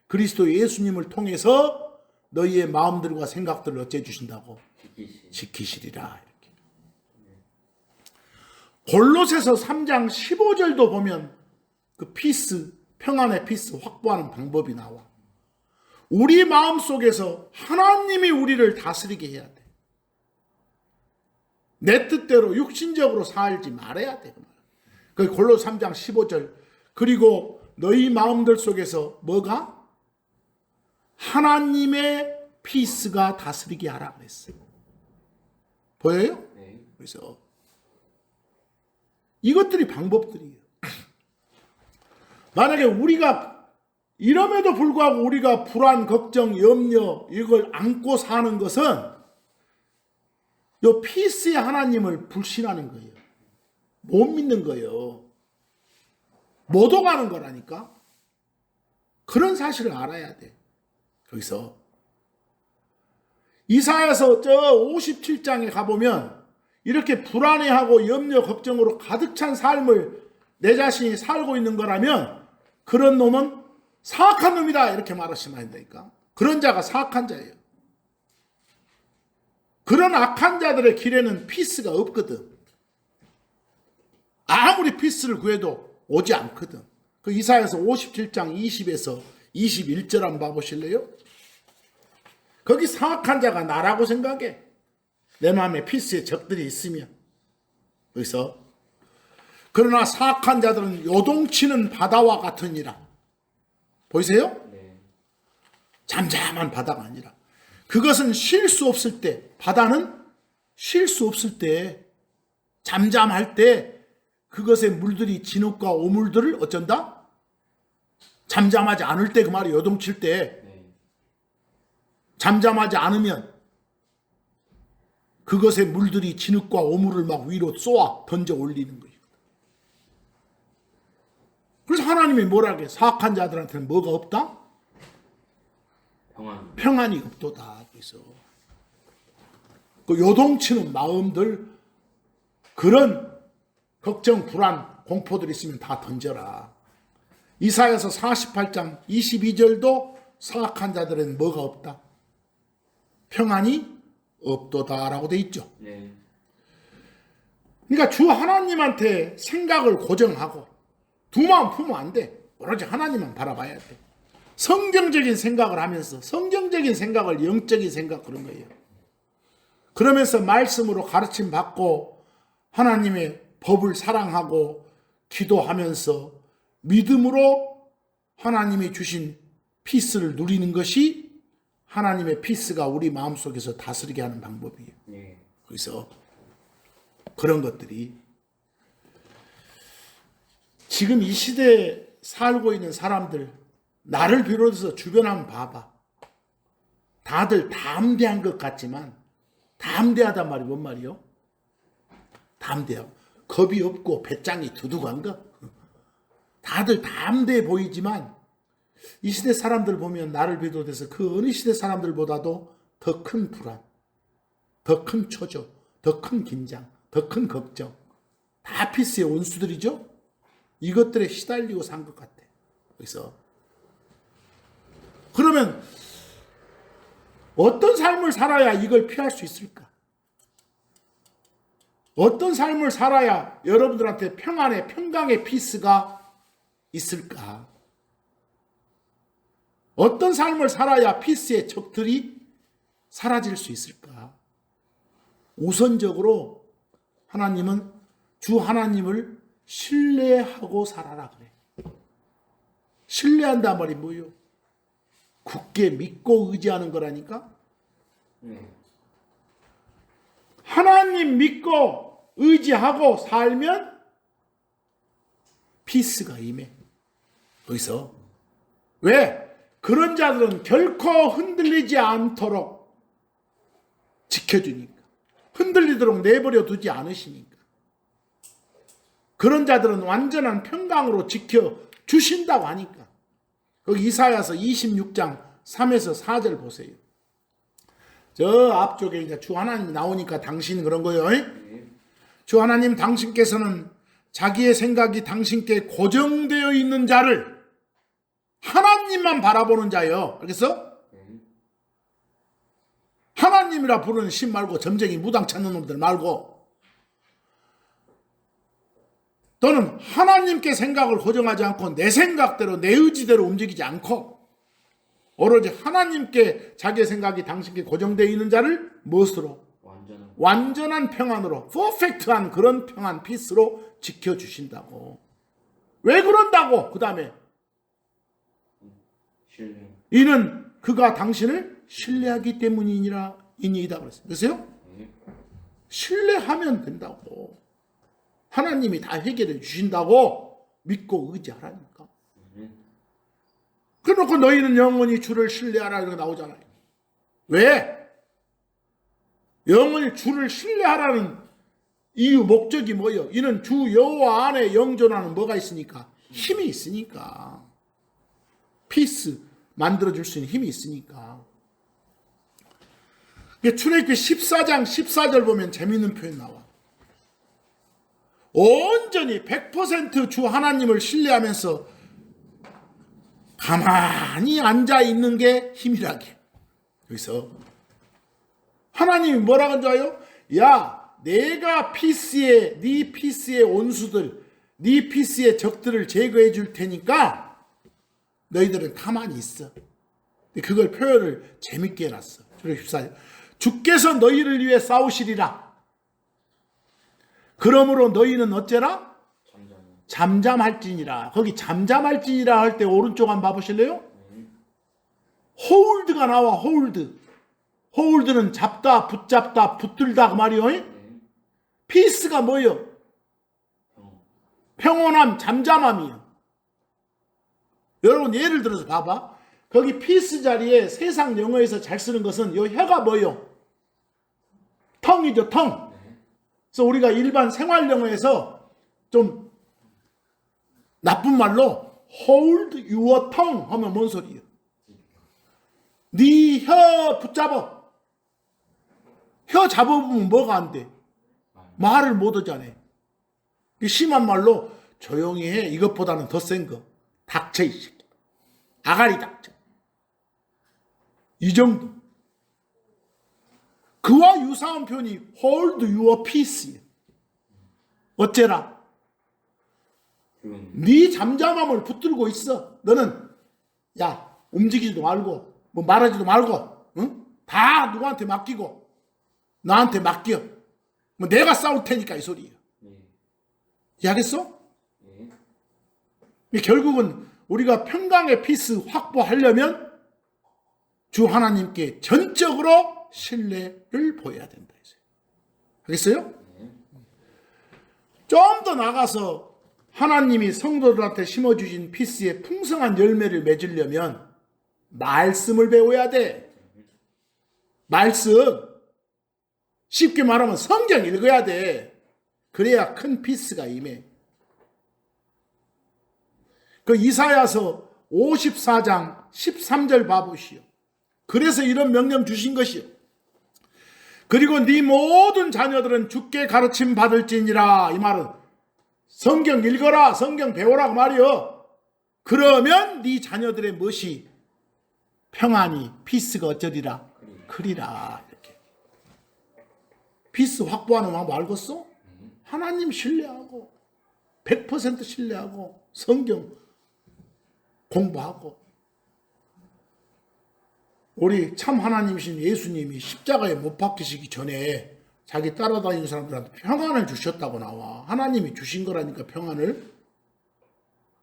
그리스도 예수님을 통해서 너희의 마음들과 생각들을 어째 주신다고? 지키시리라. 이렇게. 골로새서 3장 15절도 보면 그 피스, 평안의 피스 확보하는 방법이 나와. 우리 마음속에서 하나님이 우리를 다스리게 해야 돼. 내 뜻대로 육신적으로 살지 말아야 돼. 그 골로새 3장 15절. 그리고 너희 마음들 속에서 뭐가? 하나님의 피스가 다스리게 하라 그랬어요. 보여요? 그래서 이것들이 방법들이에요. 만약에 우리가 이럼에도 불구하고 우리가 불안, 걱정, 염려 이걸 안고 사는 것은 요 피스의 하나님을 불신하는 거예요. 못 믿는 거예요. 못 오가는 거라니까. 그런 사실을 알아야 돼. 거기서 이사야서 저 57장에 가보면 이렇게 불안해하고 염려, 걱정으로 가득 찬 삶을 내 자신이 살고 있는 거라면 그런 놈은 사악한 놈이다 이렇게 말하시면 안 되니까. 그런 자가 사악한 자예요. 그런 악한 자들의 길에는 피스가 없거든. 아무리 피스를 구해도 오지 않거든. 그 이사야서 57장 20에서 21절 한번 봐보실래요? 거기 사악한 자가 나라고 생각해. 내 마음에 피스의 적들이 있으면. 그래서 그러나 사악한 자들은 요동치는 바다와 같으니라. 보이세요? 잠잠한 바다가 아니라 그것은 쉴 수 없을 때, 바다는 쉴 수 없을 때, 잠잠할 때 그것의 물들이 진흙과 오물들을 어쩐다? 잠잠하지 않을 때, 그 말이 요동칠 때, 잠잠하지 않으면 그것의 물들이 진흙과 오물을 막 위로 쏘아 던져 올리는 거예요. 그래서 하나님이 뭐라 그래? 사악한 자들한테는 뭐가 없다? 평안이 없도다. 그래서 그 요동치는 마음들, 그런 걱정, 불안, 공포들이 있으면 다 던져라. 이사야서 48장 22절도 사악한 자들은 뭐가 없다? 평안이 없도다라고 돼 있죠. 그러니까 주 하나님한테 생각을 고정하고 두 마음 품으면 안 돼. 오로지 하나님만 바라봐야 돼. 성경적인 생각을 하면서, 성경적인 생각을 영적인 생각, 그런 거예요. 그러면서 말씀으로 가르침 받고 하나님의 법을 사랑하고 기도하면서 믿음으로 하나님이 주신 피스를 누리는 것이 하나님의 피스가 우리 마음속에서 다스리게 하는 방법이에요. 그래서 그런 것들이 지금 이 시대에 살고 있는 사람들, 나를 비롯해서 주변 한번 봐봐. 다들 담대한 것 같지만, 담대하단 말이 뭔 말이요? 담대하고 겁이 없고 배짱이 두둑한 거. 다들 담대해 보이지만 이 시대 사람들 보면 나를 비롯해서 그 어느 시대 사람들보다도 더 큰 불안, 더 큰 초조, 더 큰 긴장, 더 큰 걱정, 다 피스의 원수들이죠. 이것들에 시달리고 산 것 같아. 그래서 그러면 어떤 삶을 살아야 이걸 피할 수 있을까? 어떤 삶을 살아야 여러분들한테 평안의, 평강의 피스가 있을까? 어떤 삶을 살아야 피스의 적들이 사라질 수 있을까? 우선적으로 하나님은 주 하나님을 신뢰하고 살아라 그래. 신뢰한단 말이 뭐예요? 굳게 믿고 의지하는 거라니까? 하나님 믿고 의지하고 살면 피스가 임해. 거기서 왜? 그런 자들은 결코 흔들리지 않도록 지켜주니까. 흔들리도록 내버려 두지 않으시니까. 그런 자들은 완전한 평강으로 지켜주신다고 하니까. 거기 이사야서 26장 3에서 4절 보세요. 저 앞쪽에 이제 주 하나님 나오니까 당신 그런 거예요. 주 하나님 당신께서는 자기의 생각이 당신께 고정되어 있는 자를 하나님만 바라보는 자예요. 알겠어? 하나님이라 부르는 신 말고 점쟁이 무당 찾는 놈들 말고, 너는 하나님께 생각을 고정하지 않고 내 생각대로 내 의지대로 움직이지 않고 오로지 하나님께 자기의 생각이 당신께 고정되어 있는 자를 무엇으로? 완전한 평안으로, 퍼펙트한 그런 평안, 피스로 지켜주신다고. 왜 그런다고? 그 다음에 이는 그가 당신을 신뢰하기 때문이니라 이니이다 그랬어요. 그래서요? 신뢰하면 된다고. 하나님이 다 해결해 주신다고 믿고 의지하라니까. 그래놓고 너희는 영원히 주를 신뢰하라 이렇게 나오잖아요. 왜? 영원히 주를 신뢰하라는 이유, 목적이 뭐예요? 이는 주 여호와 안에 영존하는 뭐가 있으니까? 힘이 있으니까. 피스 만들어줄 수 있는 힘이 있으니까. 출애굽기 14장 14절 보면 재미있는 표현 나와. 온전히 100% 주 하나님을 신뢰하면서 가만히 앉아있는 게 힘이라게. 여기서 하나님이 뭐라고 하죠? 야, 내가 피스의, 네 피스의 온수들, 네 피스의 적들을 제거해 줄 테니까 너희들은 가만히 있어. 그걸 표현을 재밌게 해놨어. 14절. 주께서 너희를 위해 싸우시리라. 그러므로 너희는 어째라? 잠잠할지니라. 거기 잠잠할지니라 할 때 오른쪽 한번 봐보실래요? 홀드가 나와. 홀드는 잡다, 붙잡다, 붙들다 그 말이요. 피스가 뭐예요? 평온함, 잠잠함이요. 여러분 예를 들어서 봐봐. 거기 피스 자리에 세상 영어에서 잘 쓰는 것은 요 혀가 뭐예요? 텅이죠, 텅. 그래서 우리가 일반 생활 영어에서 좀 나쁜 말로 hold your tongue 하면 뭔 소리예요? 네 혀 붙잡아. 혀 잡아보면 뭐가 안 돼? 말을 못 하잖아. 심한 말로 조용히 해. 이것보다는 더 센 거. 닥쳐 이 새끼. 아가리 닥쳐. 이 정도. 그와 유사한 표현이 hold your peace. 어째라? 네 잠잠함을 붙들고 있어. 너는 야 움직이지도 말고 뭐 말하지도 말고 응? 다 누구한테 맡기고 나한테 맡겨. 뭐 내가 싸울 테니까 이 소리야. 이해하겠어? 결국은 우리가 평강의 피스 확보하려면 주 하나님께 전적으로 신뢰를 보여야 된다. 알겠어요? 좀 더 나가서 하나님이 성도들한테 심어주신 피스의 풍성한 열매를 맺으려면 말씀을 배워야 돼. 말씀. 쉽게 말하면 성경 읽어야 돼. 그래야 큰 피스가 임해. 그 이사야서 54장 13절 봐보시오. 그래서 이런 명령 주신 것이요. 그리고 네 모든 자녀들은 주께 가르침 받을지니라. 이 말은 성경 읽어라, 성경 배워라 그 말이요. 그러면 네 자녀들의 무엇이 평안이 피스가 어쩌리라? 그리라. 이렇게. 피스 확보하는 방법 알겠어? 하나님 신뢰하고 100% 신뢰하고 성경 공부하고. 우리 참 하나님이신 예수님이 십자가에 못 박히시기 전에 자기 따라다니는 사람들한테 평안을 주셨다고 나와. 하나님이 주신 거라니까 평안을.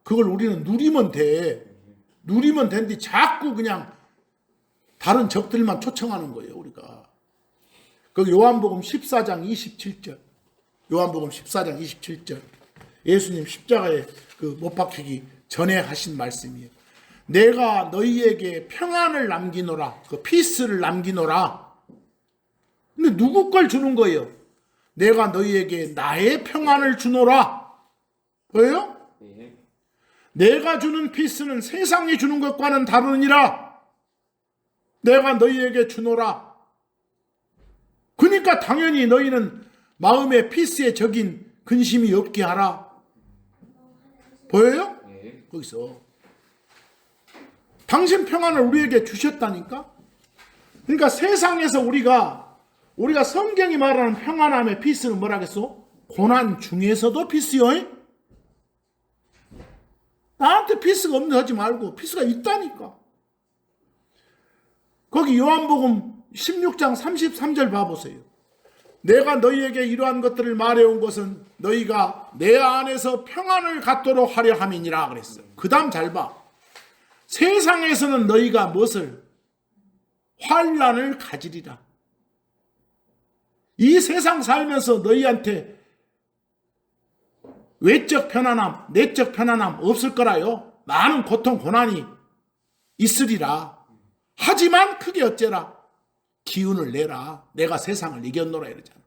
그걸 우리는 누리면 돼. 누리면 되는데 자꾸 그냥 다른 적들만 초청하는 거예요. 우리가. 그 요한복음 14장 27절. 요한복음 14장 27절. 예수님 십자가에 그 못 박히기 전에 하신 말씀이에요. 내가 너희에게 평안을 남기노라. 그 피스를 남기노라. 근데 누구 걸 주는 거예요? 내가 너희에게 나의 평안을 주노라. 보여요? 내가 주는 피스는 세상이 주는 것과는 다르니라. 내가 너희에게 주노라. 그러니까 당연히 너희는 마음의 피스의 적인 근심이 없게 하라. 보여요? 거기서. 당신 평안을 우리에게 주셨다니까? 그러니까 세상에서 우리가 성경이 말하는 평안함의 피스는 뭐라겠어? 고난 중에서도 피스요? 나한테 피스가 없는 하지 말고 피스가 있다니까. 거기 요한복음 16장 33절 봐보세요. 내가 너희에게 이러한 것들을 말해온 것은 너희가 내 안에서 평안을 갖도록 하려 함이니라 그랬어요. 그 다음 잘 봐. 세상에서는 너희가 무엇을? 환난을 가지리라. 이 세상 살면서 너희한테 외적 편안함, 내적 편안함 없을 거라요. 많은 고통, 고난이 있으리라. 하지만 크게 어째라? 기운을 내라. 내가 세상을 이겼노라 이러잖아.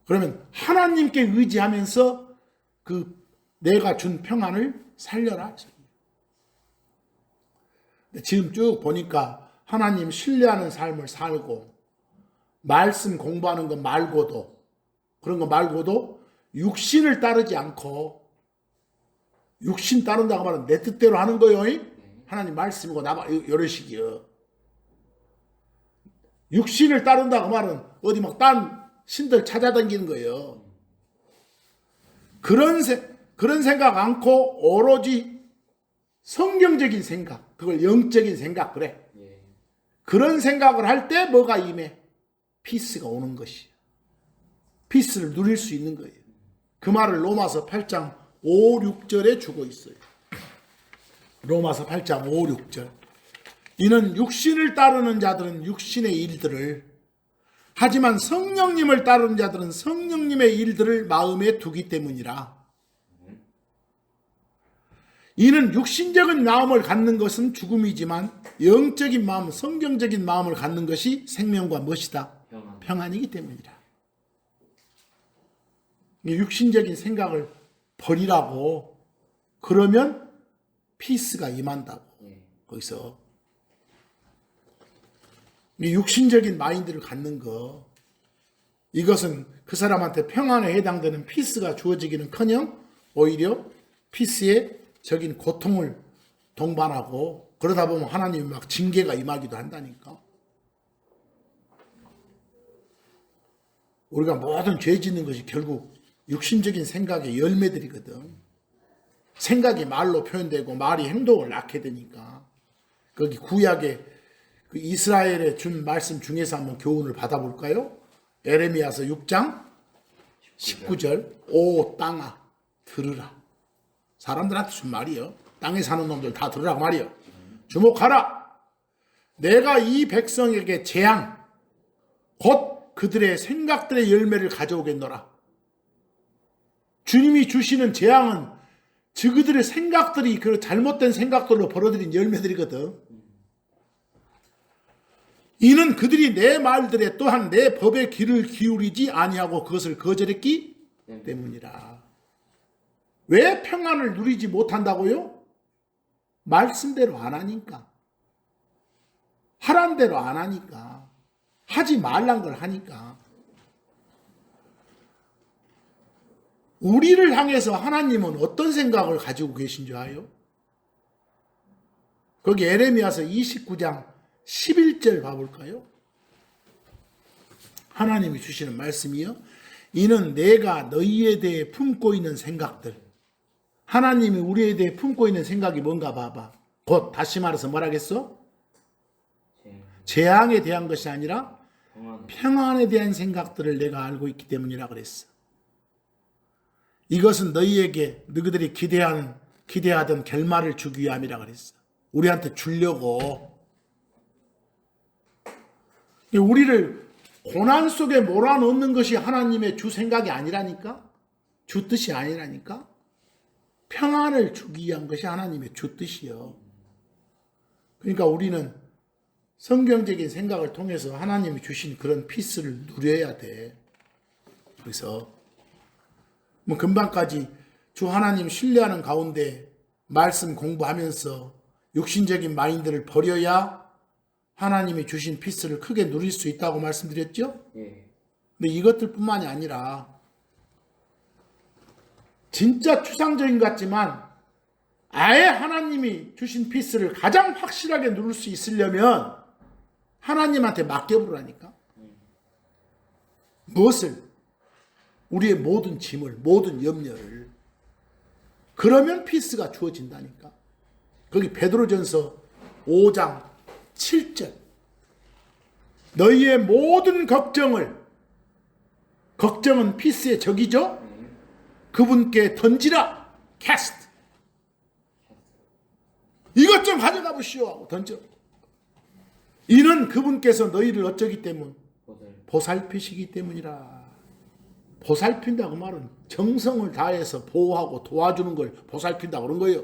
그러면 하나님께 의지하면서 그 내가 준 평안을 살려라. 지금 쭉 보니까 하나님 신뢰하는 삶을 살고 말씀 공부하는 것 말고도 그런 거 말고도 육신을 따르지 않고 육신 따른다고 말하면 내 뜻대로 하는 거요. 하나님 말씀이고 나 이러시기요. 육신을 따른다고 말은 어디 막 딴 신들 찾아다니는 거예요. 그런 생각 않고 오로지 성경적인 생각, 그걸 영적인 생각 그래. 그런 생각을 할 때 뭐가 임해? 피스가 오는 것이야. 피스를 누릴 수 있는 거예요. 그 말을 로마서 8장 5, 6절에 주고 있어요. 로마서 8장 5, 6절. 이는 육신을 따르는 자들은 육신의 일들을, 하지만 성령님을 따르는 자들은 성령님의 일들을 마음에 두기 때문이라. 이는 육신적인 마음을 갖는 것은 죽음이지만 영적인 마음, 성경적인 마음을 갖는 것이 생명과 무엇이다? 평안이기 때문이라. 육신적인 생각을 버리라고, 그러면 피스가 임한다고. 거기서 육신적인 마인드를 갖는 거, 이것은 그 사람한테 평안에 해당되는 피스가 주어지기는커녕 오히려 피스의 적인 고통을 동반하고, 그러다 보면 하나님이 막 징계가 임하기도 한다니까. 우리가 모든 죄 짓는 것이 결국 육신적인 생각의 열매들이거든. 생각이 말로 표현되고 말이 행동을 낳게 되니까. 거기 구약의 그 이스라엘에 준 말씀 중에서 한번 교훈을 받아볼까요? 에레미야서 6장 19절. 오 땅아 들으라. 사람들한테 준 말이요. 땅에 사는 놈들 다 들으라고 말이요. 주목하라. 내가 이 백성에게 재앙, 곧 그들의 생각들의 열매를 가져오겠노라. 주님이 주시는 재앙은 그들의 생각들이 그 잘못된 생각들로 벌어들인 열매들이거든. 이는 그들이 내 말들에 또한 내 법에 귀를 기울이지 아니하고 그것을 거절했기 때문이라. 왜 평안을 누리지 못한다고요? 말씀대로 안 하니까. 하란 대로 안 하니까. 하지 말란 걸 하니까. 우리를 향해서 하나님은 어떤 생각을 가지고 계신 줄 아요? 거기 에레미야서 29장 11절 봐볼까요? 하나님이 주시는 말씀이요. 이는 내가 너희에 대해 품고 있는 생각들. 하나님이 우리에 대해 품고 있는 생각이 뭔가 봐봐. 곧 다시 말해서 뭐라겠어? 재앙에 대한 것이 아니라 평안에 대한 생각들을 내가 알고 있기 때문이라 그랬어. 이것은 너희에게 너희들이 기대하던 결말을 주기 위함이라 그랬어. 우리한테 주려고. 우리를 고난 속에 몰아넣는 것이 하나님의 주 생각이 아니라니까? 주 뜻이 아니라니까? 평안을 주기 위한 것이 하나님의 주 뜻이요. 그러니까 우리는 성경적인 생각을 통해서 하나님이 주신 그런 피스를 누려야 돼. 그래서 뭐 금방까지 주 하나님 신뢰하는 가운데 말씀 공부하면서 육신적인 마인드를 버려야 하나님이 주신 피스를 크게 누릴 수 있다고 말씀드렸죠? 근데 이것들 뿐만이 아니라 진짜 추상적인 것 같지만 아예 하나님이 주신 피스를 가장 확실하게 누릴 수 있으려면 하나님한테 맡겨보라니까. 무엇을? 우리의 모든 짐을, 모든 염려를. 그러면 피스가 주어진다니까. 거기 베드로전서 5장 7절. 너희의 모든 걱정은 피스의 적이죠? 그분께 던지라. 캐스트. 이것 좀 가져가 보시오 하고 던져. 이는 그분께서 너희를 어쩌기 때문? 보살피시기 때문이라. 보살핀다고 말은 정성을 다해서 보호하고 도와주는 걸 보살핀다고 그런 거예요.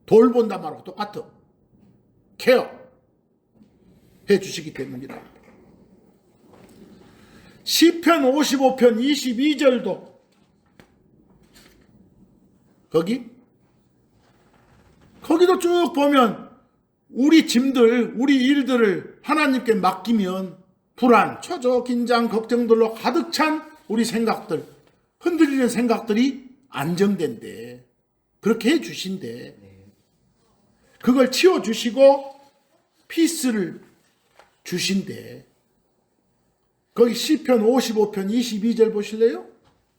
돌본다 말하고 똑같아. 케어 해주시기 때문이라. 시편 55편 22절도 거기도 쭉 보면 우리 짐들, 우리 일들을 하나님께 맡기면 불안, 초조, 긴장, 걱정들로 가득 찬 우리 생각들, 흔들리는 생각들이 안정된대. 그렇게 해주신대. 그걸 치워주시고 피스를 주신대. 거기 시편 55편 22절 보실래요?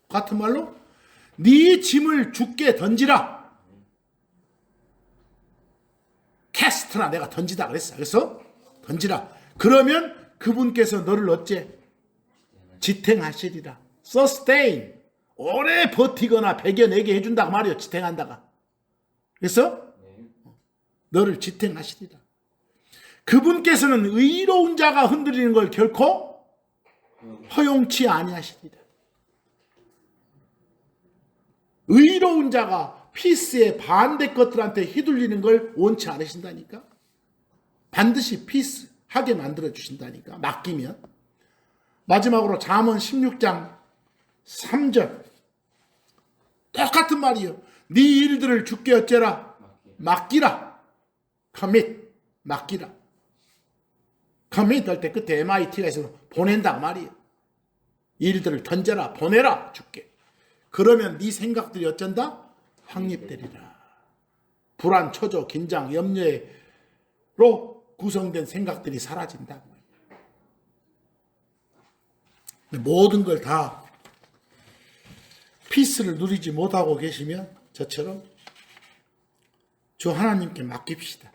같은 말로 네 짐을 주께 던지라. 캐스트나 내가 던지다 그랬어. 그래서 던지라. 그러면 그분께서 너를 어째? 지탱하시리라. sustain. 오래 버티거나 배겨내게 해준다고 말이요. 지탱한다가. 그래서 너를 지탱하시리라. 그분께서는 의로운 자가 흔들리는 걸 결코 허용치 아니하시리라. 의로운 자가 피스의 반대 것들한테 휘둘리는 걸 원치 않으신다니까. 반드시 피스하게 만들어 주신다니까. 맡기면. 마지막으로 잠언 16장 3절 똑같은 말이요. 네 일들을 주께 어째라? 맡기라. commit. 맡기라. commit 할 때 끝에 MIT가 있어서 보낸다 말이에요. 일들을 던져라. 보내라. 주께. 그러면 네 생각들이 어쩐다? 확립되리라. 불안, 초조, 긴장, 염려로 구성된 생각들이 사라진다. 모든 걸 다 피스를 누리지 못하고 계시면 저처럼 주 하나님께 맡깁시다.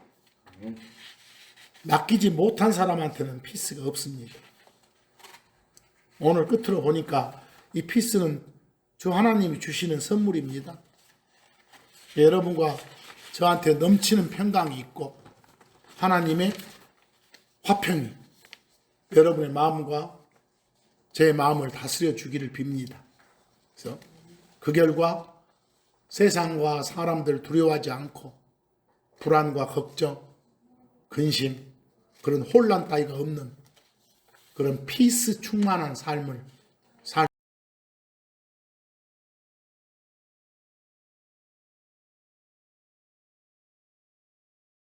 맡기지 못한 사람한테는 피스가 없습니다. 오늘 끝으로 보니까 이 피스는 주 하나님이 주시는 선물입니다. 여러분과 저한테 넘치는 평강이 있고 하나님의 화평이 여러분의 마음과 제 마음을 다스려 주기를 빕니다. 그래서 그 결과 세상과 사람들 두려워하지 않고 불안과 걱정, 근심, 그런 혼란 따위가 없는 그런 피스 충만한 삶을